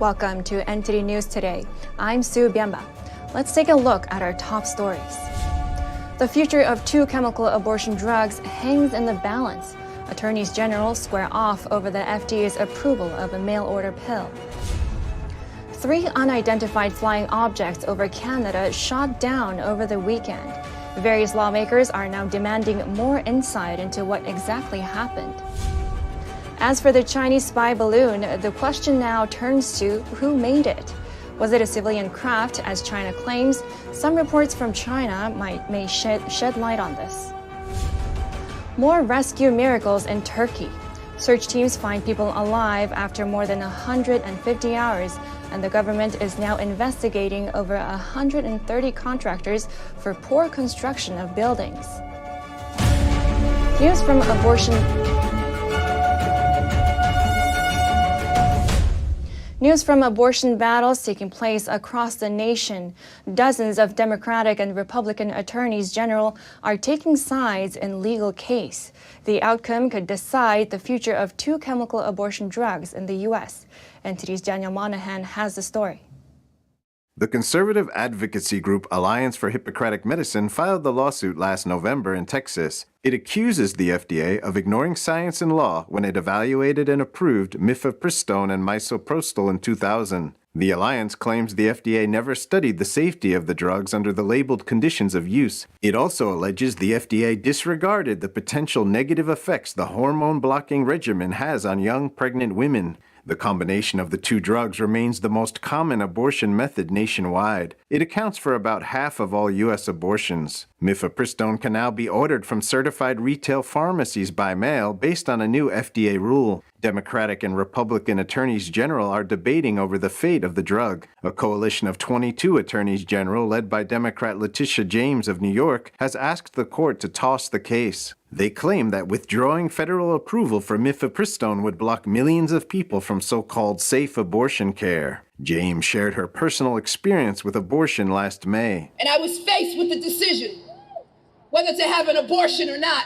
Welcome to NTD News Today. I'm Sue Biamba. Let's take a look at our top stories. The future of 2 chemical abortion drugs hangs in the balance. Attorneys General square off over the FDA's approval of a mail-order pill. 3 unidentified flying objects over Canada shot down over the weekend. Various lawmakers are now demanding more insight into what exactly happened. As for the Chinese spy balloon, the question now turns to who made it. Was it a civilian craft, as China claims? Some reports from China may shed light on this. More rescue miracles in Turkey. Search teams find people alive after more than 150 hours, and the government is now investigating over 130 contractors for poor construction of buildings. News from abortion battles taking place across the nation. Dozens of Democratic and Republican attorneys general are taking sides in legal case. The outcome could decide the future of 2 chemical abortion drugs in the U.S. NTD's Daniel Monahan has the story. The conservative advocacy group Alliance for Hippocratic Medicine filed the lawsuit last November in Texas. It accuses the FDA of ignoring science and law when it evaluated and approved mifepristone and misoprostol in 2000. The alliance claims the FDA never studied the safety of the drugs under the labeled conditions of use. It also alleges the FDA disregarded the potential negative effects the hormone-blocking regimen has on young pregnant women. The combination of the 2 drugs remains the most common abortion method nationwide. It accounts for about half of all U.S. abortions. Mifepristone can now be ordered from certified retail pharmacies by mail based on a new FDA rule. Democratic and Republican attorneys general are debating over the fate of the drug. A coalition of 22 attorneys general led by Democrat Letitia James of New York has asked the court to toss the case. They claim that withdrawing federal approval for mifepristone would block millions of people from so-called safe abortion care. James shared her personal experience with abortion last May. And I was faced with the decision whether to have an abortion or not.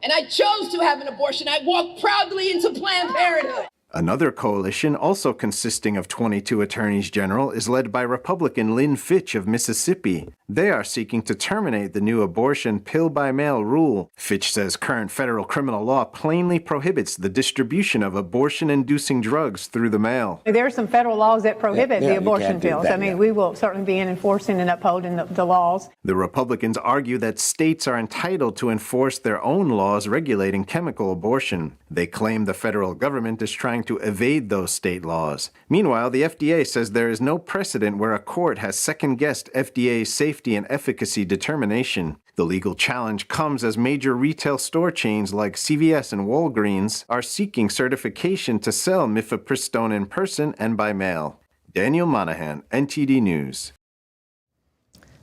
And I chose to have an abortion. I walked proudly into Planned Parenthood. Another coalition, also consisting of 22 attorneys general, is led by Republican Lynn Fitch of Mississippi. They are seeking to terminate the new abortion pill-by-mail rule. Fitch says current federal criminal law plainly prohibits the distribution of abortion-inducing drugs through the mail. There are some federal laws that prohibit the abortion pills. We will certainly be enforcing and upholding the laws. The Republicans argue that states are entitled to enforce their own laws regulating chemical abortion. They claim the federal government is trying to evade those state laws. Meanwhile, the FDA says there is no precedent where a court has second-guessed FDA's safety and efficacy determination. The legal challenge comes as major retail store chains like CVS and Walgreens are seeking certification to sell mifepristone in person and by mail. Daniel Monahan, NTD News.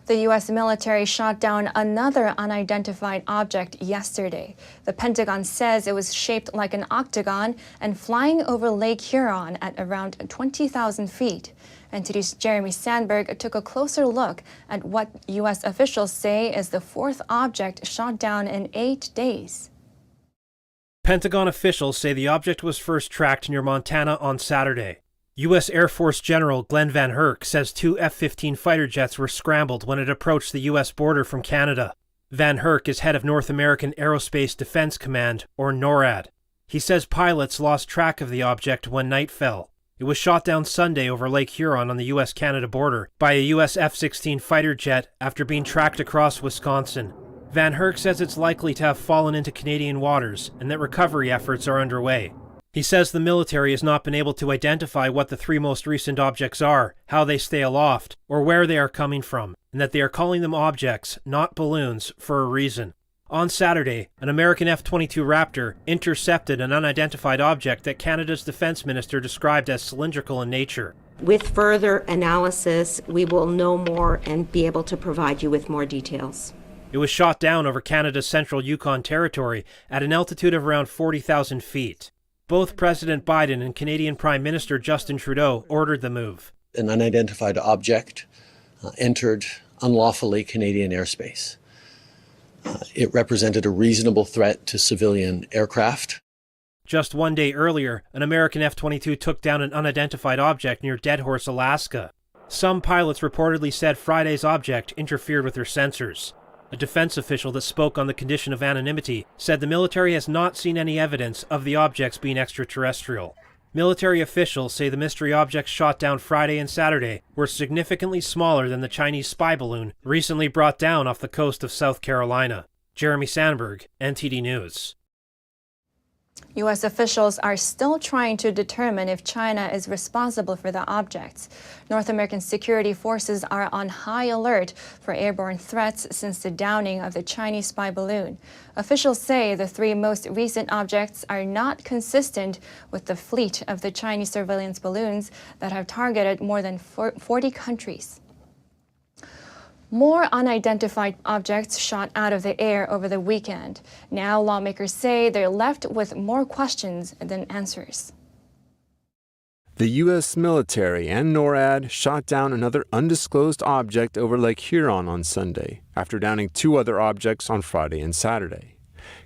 The U.S. military shot down another unidentified object yesterday. The Pentagon says it was shaped like an octagon and flying over Lake Huron at around 20,000 feet. NTD's Jeremy Sandberg took a closer look at what U.S. officials say is the 4th object shot down in 8 days. Pentagon officials say the object was first tracked near Montana on Saturday. U.S. Air Force General Glenn Van Herk says 2 F-15 fighter jets were scrambled when it approached the U.S. border from Canada. Van Herk is head of North American Aerospace Defense Command, or NORAD. He says pilots lost track of the object when night fell. It was shot down Sunday over Lake Huron on the U.S.-Canada border by a U.S. F-16 fighter jet after being tracked across Wisconsin. Van Herk says it's likely to have fallen into Canadian waters and that recovery efforts are underway. He says the military has not been able to identify what the 3 most recent objects are, how they stay aloft, or where they are coming from, and that they are calling them objects, not balloons, for a reason. On Saturday, an American F-22 Raptor intercepted an unidentified object that Canada's defense minister described as cylindrical in nature. With further analysis, we will know more and be able to provide you with more details. It was shot down over Canada's central Yukon territory at an altitude of around 40,000 feet. Both President Biden and Canadian Prime Minister Justin Trudeau ordered the move. An unidentified object entered unlawfully Canadian airspace. It represented a reasonable threat to civilian aircraft. Just one day earlier, an American F-22 took down an unidentified object near Deadhorse, Alaska. Some pilots reportedly said Friday's object interfered with their sensors. A defense official that spoke on the condition of anonymity said the military has not seen any evidence of the objects being extraterrestrial. Military officials say the mystery objects shot down Friday and Saturday were significantly smaller than the Chinese spy balloon recently brought down off the coast of South Carolina. Jeremy Sandberg, NTD News. U.S. officials are still trying to determine if China is responsible for the objects. North American security forces are on high alert for airborne threats since the downing of the Chinese spy balloon. Officials say the three most recent objects are not consistent with the fleet of the Chinese surveillance balloons that have targeted more than 40 countries. More unidentified objects shot out of the air over the weekend. Now lawmakers say they're left with more questions than answers. The U.S. military and NORAD shot down another undisclosed object over Lake Huron on Sunday, after downing two other objects on Friday and Saturday.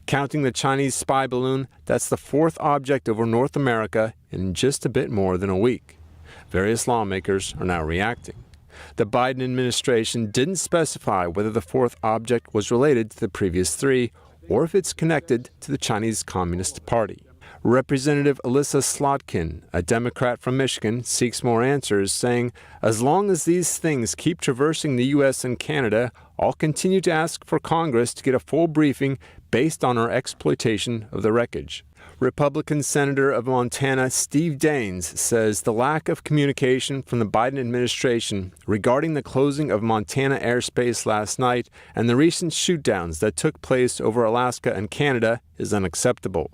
Counting the Chinese spy balloon, that's the fourth object over North America in just a bit more than a week. Various lawmakers are now reacting. The Biden administration didn't specify whether the fourth object was related to the previous three or if it's connected to the Chinese Communist Party. Representative Alyssa Slotkin, a Democrat from Michigan, seeks more answers, saying, as long as these things keep traversing the U.S. and Canada, I'll continue to ask for Congress to get a full briefing based on our exploitation of the wreckage. Republican Senator of Montana Steve Daines says the lack of communication from the Biden administration regarding the closing of Montana airspace last night and the recent shootdowns that took place over Alaska and Canada is unacceptable.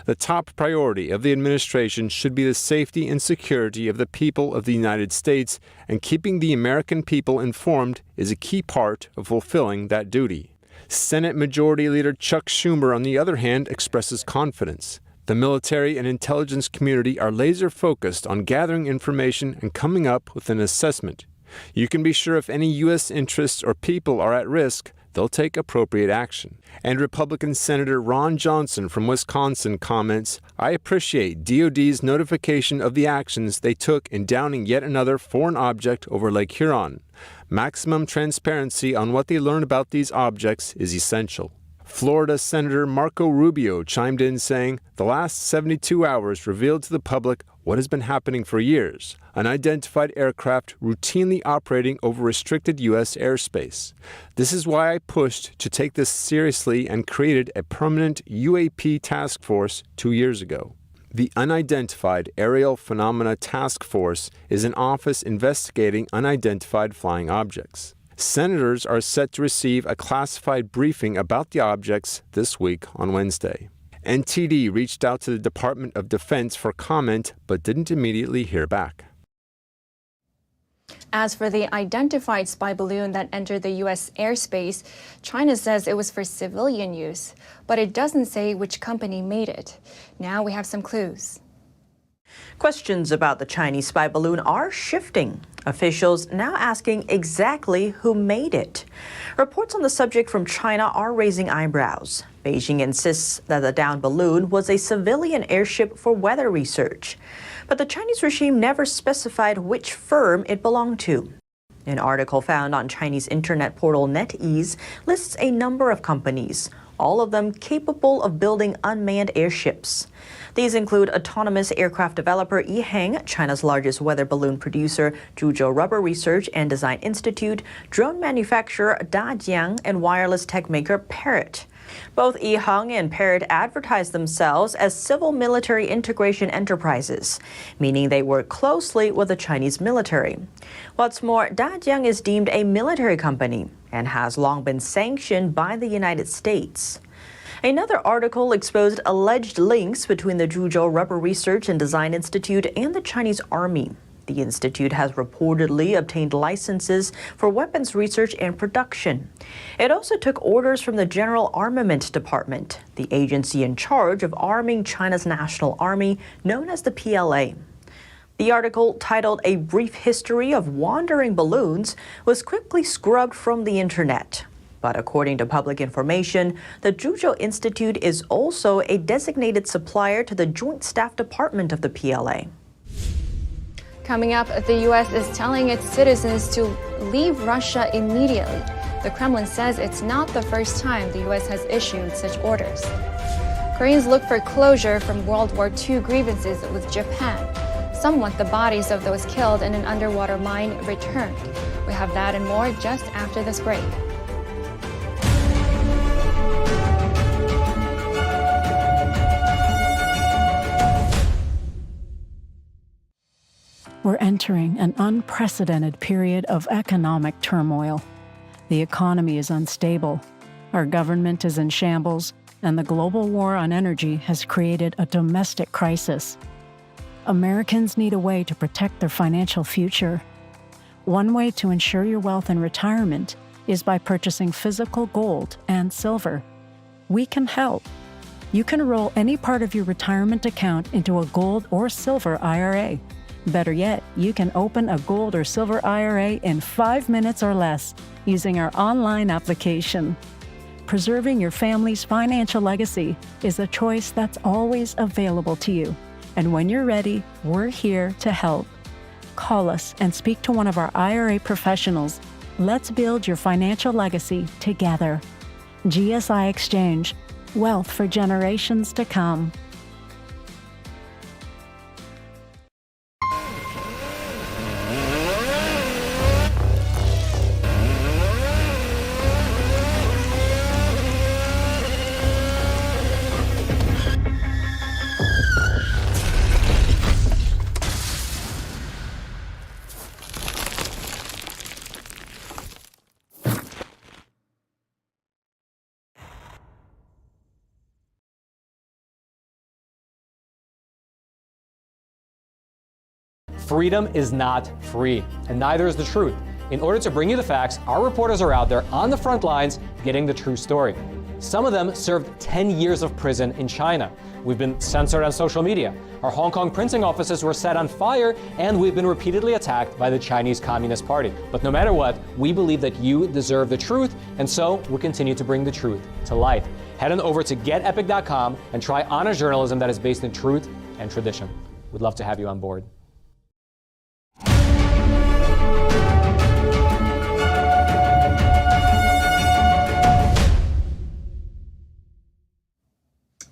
The top priority of the administration should be the safety and security of the people of the United States, and keeping the American people informed is a key part of fulfilling that duty. Senate Majority Leader Chuck Schumer, on the other hand, expresses confidence. The military and intelligence community are laser-focused on gathering information and coming up with an assessment. You can be sure if any U.S. interests or people are at risk, they'll take appropriate action. And Republican Senator Ron Johnson from Wisconsin comments, I appreciate DOD's notification of the actions they took in downing yet another foreign object over Lake Huron. Maximum transparency on what they learn about these objects is essential. Florida Senator Marco Rubio chimed in saying, the last 72 hours revealed to the public what has been happening for years, unidentified aircraft routinely operating over restricted U.S. airspace. This is why I pushed to take this seriously and created a permanent UAP task force 2 years ago. The Unidentified Aerial Phenomena Task Force is an office investigating unidentified flying objects. Senators are set to receive a classified briefing about the objects this week on Wednesday. NTD reached out to the Department of Defense for comment, but didn't immediately hear back. As for the identified spy balloon that entered the U.S. airspace, China says it was for civilian use, but it doesn't say which company made it. Now we have some clues. Questions about the Chinese spy balloon are shifting. Officials now asking exactly who made it. Reports on the subject from China are raising eyebrows. Beijing insists that the downed balloon was a civilian airship for weather research. But the Chinese regime never specified which firm it belonged to. An article found on Chinese internet portal NetEase lists a number of companies, all of them capable of building unmanned airships. These include autonomous aircraft developer Yiheng, China's largest weather balloon producer, Zhuzhou Rubber Research and Design Institute, drone manufacturer Dajiang, and wireless tech maker Parrot. Both Yiheng and Parrot advertise themselves as civil-military integration enterprises, meaning they work closely with the Chinese military. What's more, Dajiang is deemed a military company and has long been sanctioned by the United States. Another article exposed alleged links between the Zhuzhou Rubber Research and Design Institute and the Chinese Army. The institute has reportedly obtained licenses for weapons research and production. It also took orders from the General Armament Department, the agency in charge of arming China's National Army, known as the PLA. The article, titled A Brief History of Wandering Balloons, was quickly scrubbed from the internet. But according to public information, the Zhuzhou Institute is also a designated supplier to the Joint Staff Department of the PLA. Coming up, the U.S. is telling its citizens to leave Russia immediately. The Kremlin says it's not the first time the U.S. has issued such orders. Koreans look for closure from World War II grievances with Japan. Some want the bodies of those killed in an underwater mine returned. We have that and more just after this break. We're entering an unprecedented period of economic turmoil. The economy is unstable, our government is in shambles, and the global war on energy has created a domestic crisis. Americans need a way to protect their financial future. One way to ensure your wealth in retirement is by purchasing physical gold and silver. We can help. You can roll any part of your retirement account into a gold or silver IRA. Better yet, you can open a gold or silver IRA in 5 minutes or less using our online application. Preserving your family's financial legacy is a choice that's always available to you. And when you're ready, we're here to help. Call us and speak to one of our IRA professionals. Let's build your financial legacy together. GSI Exchange, wealth for generations to come. Freedom is not free, and neither is the truth. In order to bring you the facts, our reporters are out there on the front lines getting the true story. Some of them served 10 years of prison in China. We've been censored on social media. Our Hong Kong printing offices were set on fire, and we've been repeatedly attacked by the Chinese Communist Party. But no matter what, we believe that you deserve the truth, and so we'll continue to bring the truth to light. Head on over to getepic.com and try honest journalism that is based in truth and tradition. We'd love to have you on board.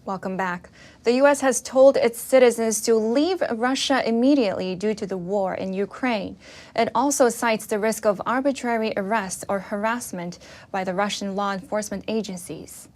Welcome back. The U.S. has told its citizens to leave Russia immediately due to the war in Ukraine. It also cites the risk of arbitrary arrest or harassment by the Russian law enforcement agencies.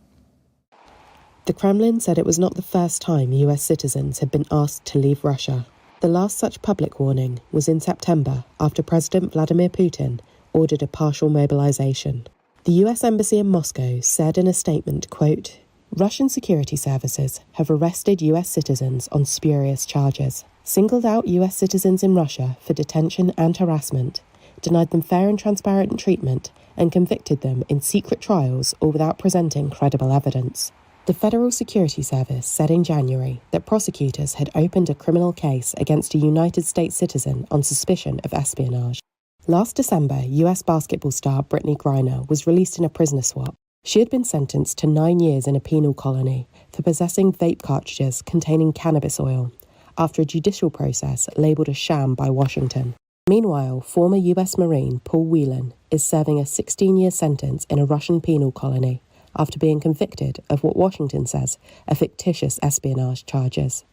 The Kremlin said it was not the first time U.S. citizens had been asked to leave Russia. The last such public warning was in September after President Vladimir Putin ordered a partial mobilization. The U.S. Embassy in Moscow said in a statement, quote, Russian security services have arrested U.S. citizens on spurious charges, singled out U.S. citizens in Russia for detention and harassment, denied them fair and transparent treatment, and convicted them in secret trials or without presenting credible evidence. The Federal Security Service said in January that prosecutors had opened a criminal case against a United States citizen on suspicion of espionage. Last December, U.S. basketball star Brittany Griner was released in a prisoner swap. She had been sentenced to 9 years in a penal colony for possessing vape cartridges containing cannabis oil after a judicial process labelled a sham by Washington. Meanwhile, former U.S. Marine Paul Whelan is serving a 16-year sentence in a Russian penal colony after being convicted of what Washington says are fictitious espionage charges.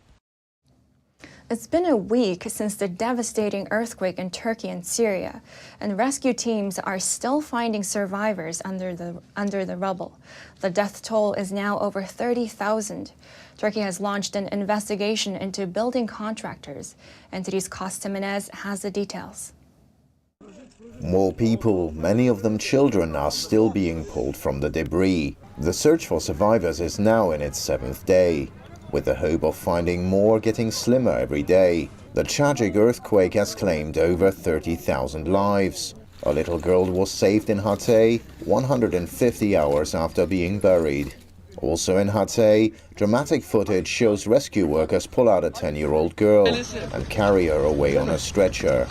It's been a week since the devastating earthquake in Turkey and Syria, and rescue teams are still finding survivors under the rubble. The death toll is now over 30,000. Turkey has launched an investigation into building contractors. NTD's Costa Menez has the details. More people, many of them children, are still being pulled from the debris. The search for survivors is now in its 7th day, with the hope of finding more getting slimmer every day. The tragic earthquake has claimed over 30,000 lives. A little girl was saved in Hatay 150 hours after being buried. Also in Hatay, dramatic footage shows rescue workers pull out a 10-year-old girl and carry her away on a stretcher.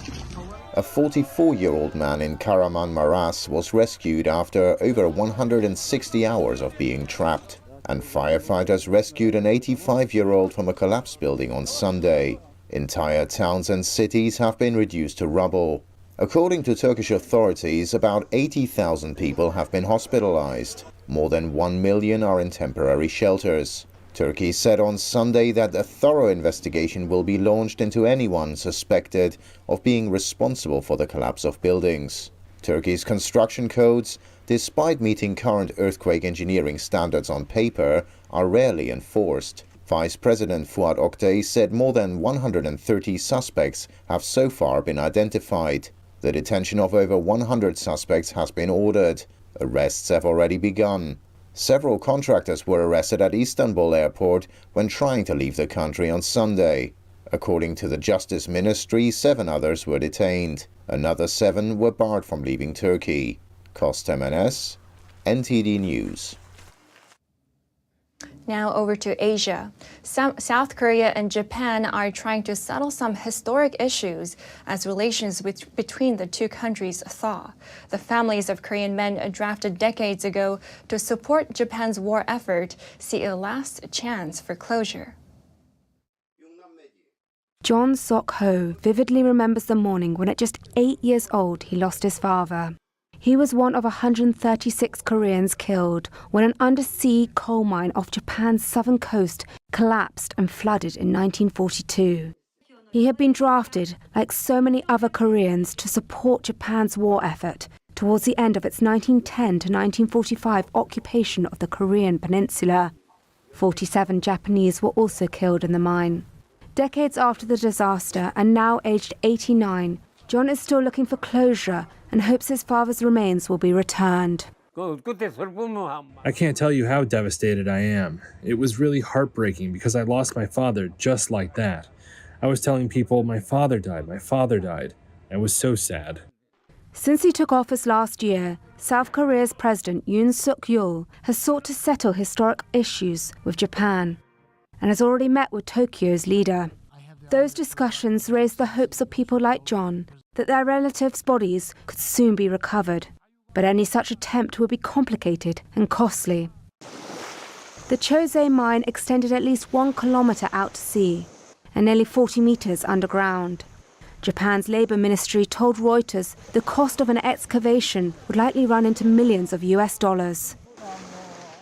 A 44-year-old man in Kahramanmaraş was rescued after over 160 hours of being trapped, and firefighters rescued an 85-year-old from a collapsed building on Sunday. Entire towns and cities have been reduced to rubble. According to Turkish authorities, about 80,000 people have been hospitalized. More than 1 million are in temporary shelters. Turkey said on Sunday that a thorough investigation will be launched into anyone suspected of being responsible for the collapse of buildings. Turkey's construction codes, despite meeting current earthquake engineering standards on paper, are rarely enforced. Vice President Fuat Oktay said more than 130 suspects have so far been identified. The detention of over 100 suspects has been ordered. Arrests have already begun. Several contractors were arrested at Istanbul airport when trying to leave the country on Sunday. According to the Justice Ministry, 7 others were detained. Another 7 were barred from leaving Turkey. Kostem Enes, NTD News. Now over to Asia. South Korea and Japan are trying to settle some historic issues as relations between the two countries thaw. The families of Korean men drafted decades ago to support Japan's war effort see a last chance for closure. John Sok-ho vividly remembers the morning when at just 8 years old he lost his father. He was one of 136 Koreans killed when an undersea coal mine off Japan's southern coast collapsed and flooded in 1942. He had been drafted, like so many other Koreans, to support Japan's war effort towards the end of its 1910 to 1945 occupation of the Korean peninsula. 47 Japanese were also killed in the mine. Decades after the disaster, and now aged 89, John is still looking for closure and hopes his father's remains will be returned. I can't tell you how devastated I am. It was really heartbreaking because I lost my father just like that. I was telling people, my father died. I was so sad. Since he took office last year, South Korea's President Yoon Suk-yeol has sought to settle historic issues with Japan and has already met with Tokyo's leader. Those discussions raised the hopes of people like John that their relatives' bodies could soon be recovered. But any such attempt would be complicated and costly. The Chosei mine extended at least 1 kilometre out to sea and nearly 40 metres underground. Japan's Labour Ministry told Reuters the cost of an excavation would likely run into millions of US dollars.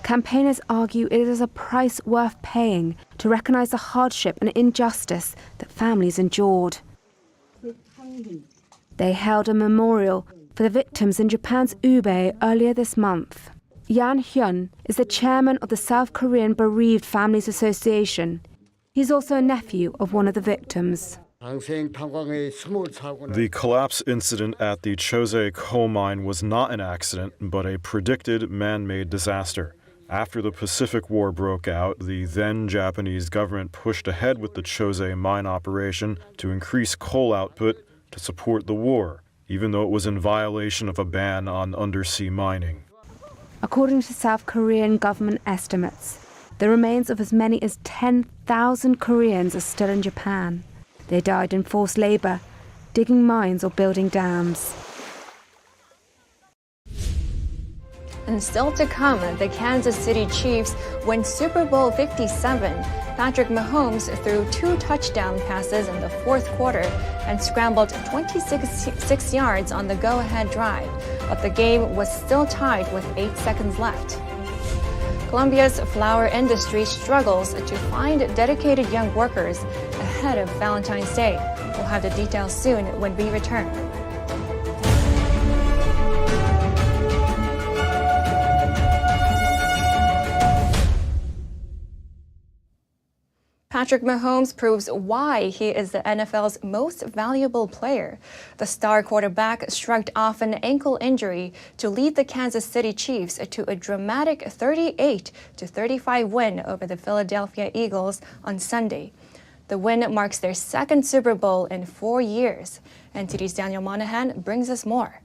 Campaigners argue it is a price worth paying to recognise the hardship and injustice that families endured. They held a memorial for the victims in Japan's Ube earlier this month. Yan Hyun is the chairman of the South Korean Bereaved Families Association. He's also a nephew of one of the victims. The collapse incident at the Chosei coal mine was not an accident, but a predicted man-made disaster. After the Pacific War broke out, the then Japanese government pushed ahead with the Chosei mine operation to increase coal output to support the war, even though it was in violation of a ban on undersea mining. According to South Korean government estimates, the remains of as many as 10,000 Koreans are still in Japan. They died in forced labor, digging mines or building dams. And still to come, the Kansas City Chiefs win Super Bowl 57. Patrick Mahomes threw 2 touchdown passes in the fourth quarter and scrambled 26 yards on the go-ahead drive, but the game was still tied with 8 seconds left. Colombia's flower industry struggles to find dedicated young workers ahead of Valentine's Day. We'll have the details soon when we return. Patrick Mahomes proves why he is the NFL's most valuable player. The star quarterback shrugged off an ankle injury to lead the Kansas City Chiefs to a dramatic 38-35 win over the Philadelphia Eagles on Sunday. The win marks their second Super Bowl in 4 years. NTD's Daniel Monahan brings us more.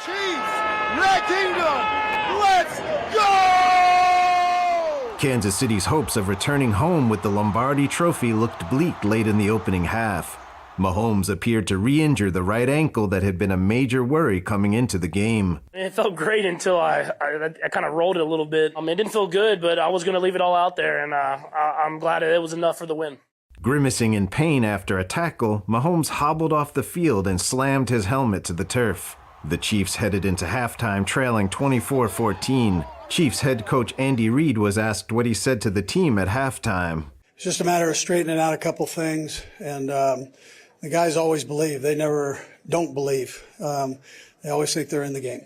Chiefs, Red Kingdom, let's go! Kansas City's hopes of returning home with the Lombardi Trophy looked bleak late in the opening half. Mahomes appeared to re-injure the right ankle that had been a major worry coming into the game. It felt great until I kind of rolled it a little bit. It didn't feel good, but I was going to leave it all out there, and I'm glad it was enough for the win. Grimacing in pain after a tackle, Mahomes hobbled off the field and slammed his helmet to the turf. The Chiefs headed into halftime trailing 24-14. Chiefs head coach Andy Reid was asked what he said to the team at halftime. It's just a matter of straightening out a couple things, and the guys always believe. They never don't believe. They always think they're in the game.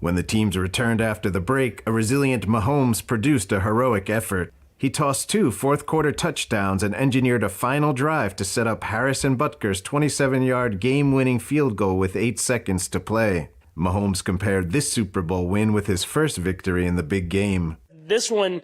When the teams returned after the break, a resilient Mahomes produced a heroic effort. He tossed 2 fourth-quarter touchdowns and engineered a final drive to set up Harrison Butker's 27-yard game-winning field goal with 8 seconds to play. Mahomes compared this Super Bowl win with his first victory in the big game. This one,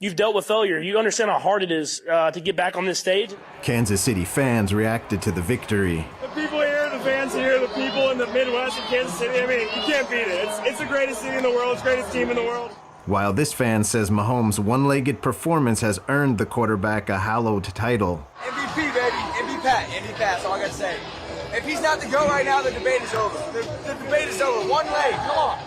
you've dealt with failure. You understand how hard it is to get back on this stage. Kansas City fans reacted to the victory. The people here, the fans here, the people in the Midwest of Kansas City, you can't beat it. It's the greatest city in the world. It's the greatest team in the world. While this fan says Mahomes' one-legged performance has earned the quarterback a hallowed title. MVP, baby. MVP Pat. That's all I got to say. If he's not the GOAT right now, the debate is over. The debate is over. One leg. Come on.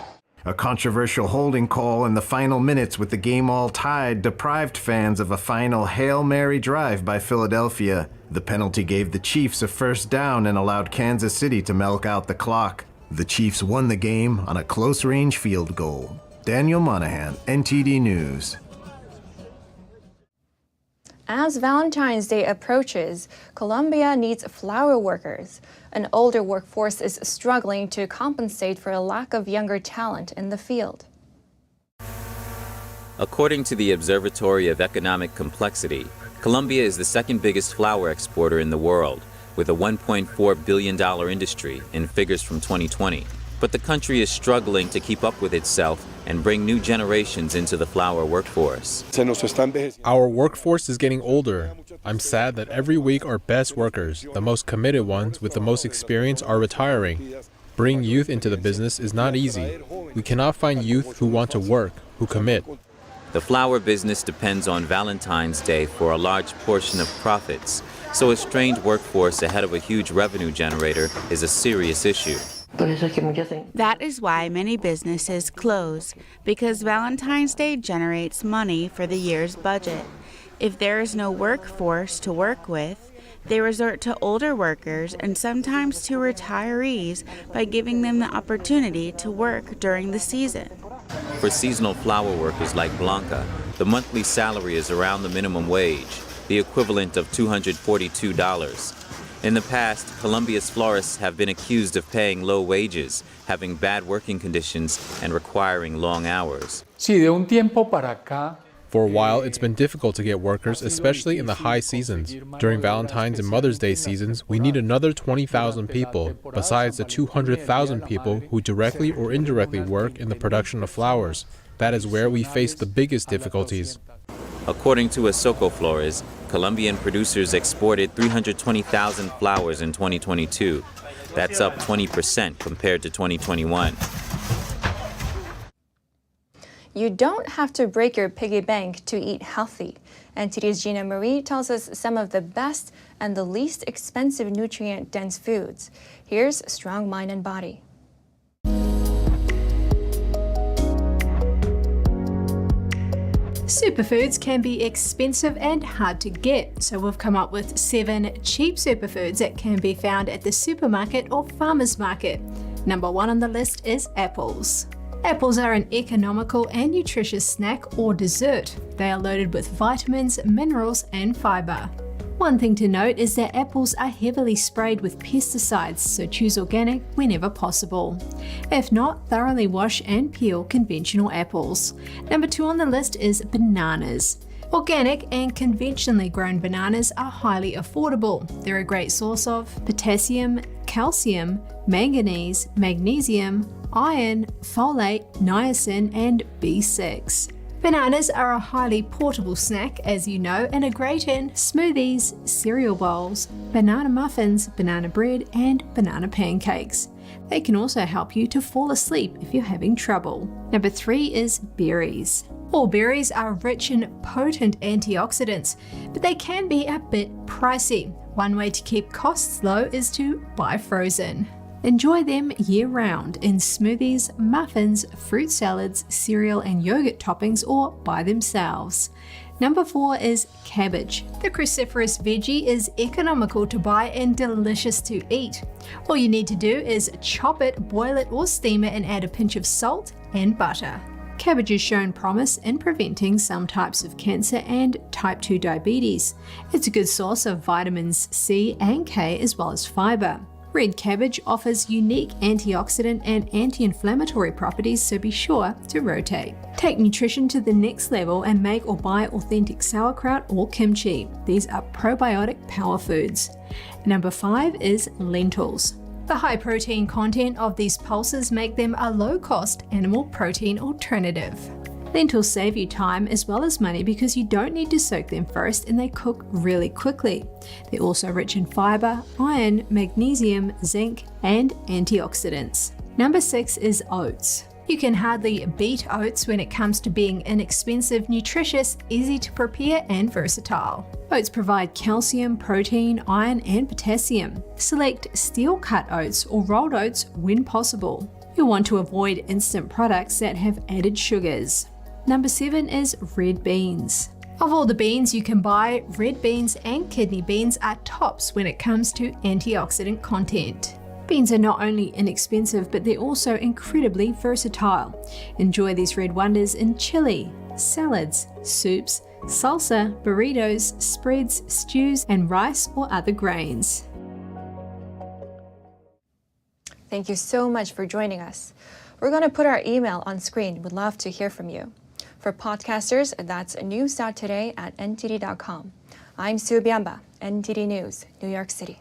A controversial holding call in the final minutes with the game all tied deprived fans of a final Hail Mary drive by Philadelphia. The penalty gave the Chiefs a first down and allowed Kansas City to milk out the clock. The Chiefs won the game on a close-range field goal. Daniel Monahan, NTD News. As Valentine's Day approaches, Colombia needs flower workers. An older workforce is struggling to compensate for a lack of younger talent in the field. According to the Observatory of Economic Complexity, Colombia is the second biggest flower exporter in the world, with a $1.4 billion industry in figures from 2020. But the country is struggling to keep up with itself and bring new generations into the flower workforce. Our workforce is getting older. I'm sad that every week our best workers, the most committed ones with the most experience, are retiring. Bringing youth into the business is not easy. We cannot find youth who want to work, who commit. The flower business depends on Valentine's Day for a large portion of profits, so a strained workforce ahead of a huge revenue generator is a serious issue. That is why many businesses close, because Valentine's Day generates money for the year's budget. If there is no workforce to work with, they resort to older workers and sometimes to retirees by giving them the opportunity to work during the season. For seasonal flower workers like Blanca, the monthly salary is around the minimum wage, the equivalent of $242. In the past, Colombia's florists have been accused of paying low wages, having bad working conditions, and requiring long hours. For a while, it's been difficult to get workers, especially in the high seasons. During Valentine's and Mother's Day seasons, we need another 20,000 people, besides the 200,000 people who directly or indirectly work in the production of flowers. That is where we face the biggest difficulties. According to Asoko Flores, Colombian producers exported 320,000 flowers in 2022. That's up 20% compared to 2021. You don't have to break your piggy bank to eat healthy. NTD's Gina Marie tells us some of the best and the least expensive nutrient-dense foods. Here's Strong Mind and Body. Superfoods can be expensive and hard to get, so we've come up with 7 cheap superfoods that can be found at the supermarket or farmer's market. Number 1 on the list is apples. Apples are an economical and nutritious snack or dessert. They are loaded with vitamins, minerals, and fiber. One thing to note is that apples are heavily sprayed with pesticides, so choose organic whenever possible. If not, thoroughly wash and peel conventional apples. Number 2 on the list is bananas. Organic and conventionally grown bananas are highly affordable. They're a great source of potassium, calcium, manganese, magnesium, iron, folate, niacin, and B6. Bananas are a highly portable snack, as you know, and are great in smoothies, cereal bowls, banana muffins, banana bread, and banana pancakes. They can also help you to fall asleep if you're having trouble. Number 3 is berries. All berries are rich in potent antioxidants, but they can be a bit pricey. One way to keep costs low is to buy frozen. Enjoy them year-round in smoothies, muffins, fruit salads, cereal and yogurt toppings, or by themselves. Number 4 is cabbage. The cruciferous veggie is economical to buy and delicious to eat. All you need to do is chop it, boil it or steam it and add a pinch of salt and butter. Cabbage has shown promise in preventing some types of cancer and type 2 diabetes. It's a good source of vitamins C and K as well as fiber. Red cabbage offers unique antioxidant and anti-inflammatory properties, so be sure to rotate. Take nutrition to the next level and make or buy authentic sauerkraut or kimchi. These are probiotic power foods. Number 5 is lentils. The high protein content of these pulses make them a low-cost animal protein alternative. Lentils save you time as well as money because you don't need to soak them first and they cook really quickly. They're also rich in fiber, iron, magnesium, zinc, and antioxidants. Number 6 is oats. You can hardly beat oats when it comes to being inexpensive, nutritious, easy to prepare, and versatile. Oats provide calcium, protein, iron, and potassium. Select steel-cut oats or rolled oats when possible. You'll want to avoid instant products that have added sugars. Number 7 is red beans. Of all the beans you can buy, red beans and kidney beans are tops when it comes to antioxidant content. Beans are not only inexpensive, but they're also incredibly versatile. Enjoy these red wonders in chili, salads, soups, salsa, burritos, spreads, stews, and rice or other grains. Thank you so much for joining us. We're going to put our email on screen. We'd love to hear from you. For podcasters, that's news.today@ntd.com. I'm Sue Biamba, NTD News, New York City.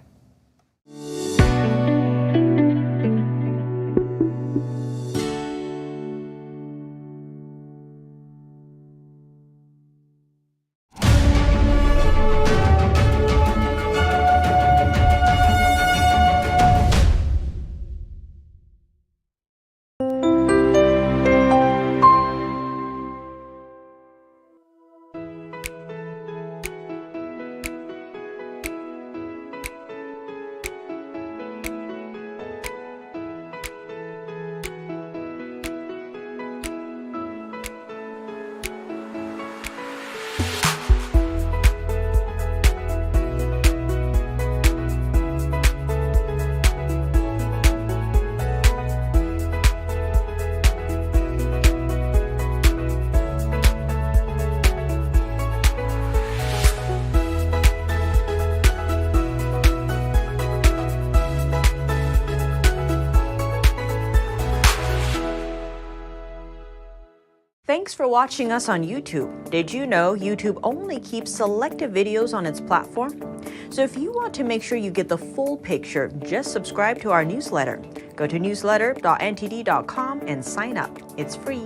Thanks for watching us on YouTube. Did you know YouTube only keeps selective videos on its platform? So if you want to make sure you get the full picture, just subscribe to our newsletter. Go to newsletter.ntd.com and sign up. It's free.